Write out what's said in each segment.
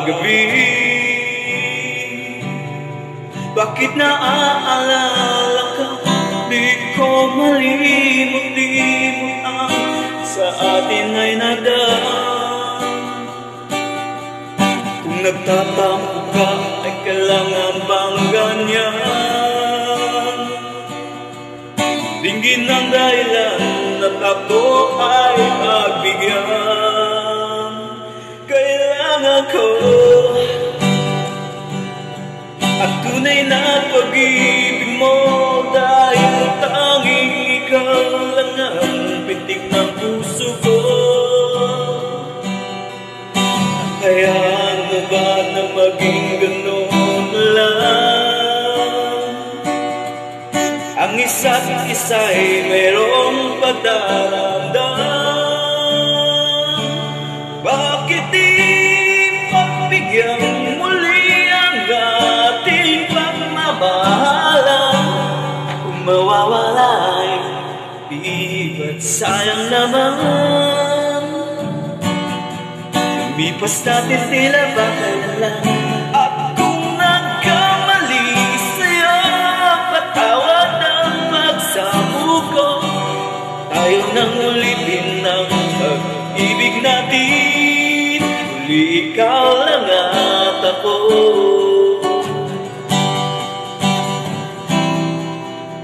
gabi. Bakit naaalala ka? Di ko malimot-limot ang sa atin ay nadaan. Kung nagtatampo ka, ay kailangan bang ganyan? Dinggin ang dahilan at ako ay pagbigyan. Kailangan ko ang tunay na pag-ibig mo, dahil tanging ikaw lang ang pitik ng puso ko. Hayaan mo ba na maging ganoon lang? Ang isa't isa'y mayroong pagdaramdam. Bakit di pagbigyan muli ang ating pagmamahalan? Kung mawawala'y di ba't sayang naman? Lumipas natin tila ba kailan? At kung nagkamali sa'yo, patawad ang pagsamo ko. Tayo nang ulitin ang pag-ibig natin, uli ikaw lang at ako.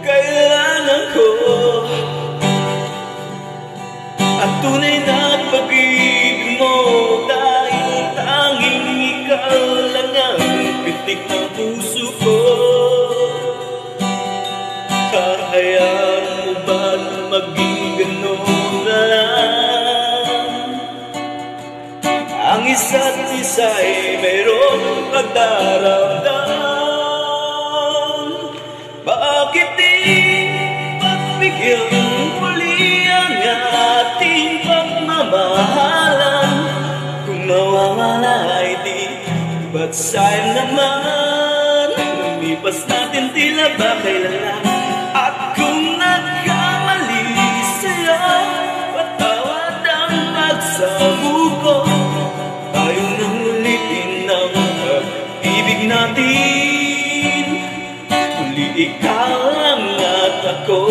Kailangan ko ang tunay na pag-ibig mo, dahil tanging ikaw lang ang pitik ng puso ko. Hayaan mo ba na maging gano'n na lang? Ang isa't isa'y mayroong pagdaramdam. Bakit di pagbigyan muli ang ating pagmamahalan? Kung mawawala ay di ba't sayang naman? Lumipas natin tila ba kailan? At kung nagkamali sa'yo, patawad ang pagsamo ko. Tayo nang ulitin ang pag-ibig natin, uli ikaw lang at ako.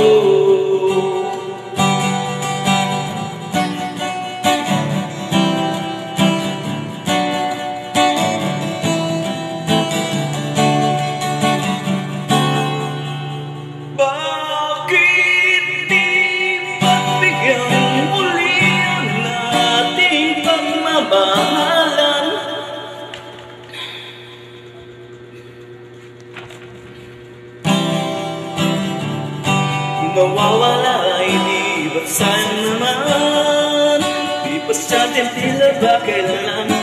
Mawawala ay di ba't sayang naman? Lipas natin tila ba kailan?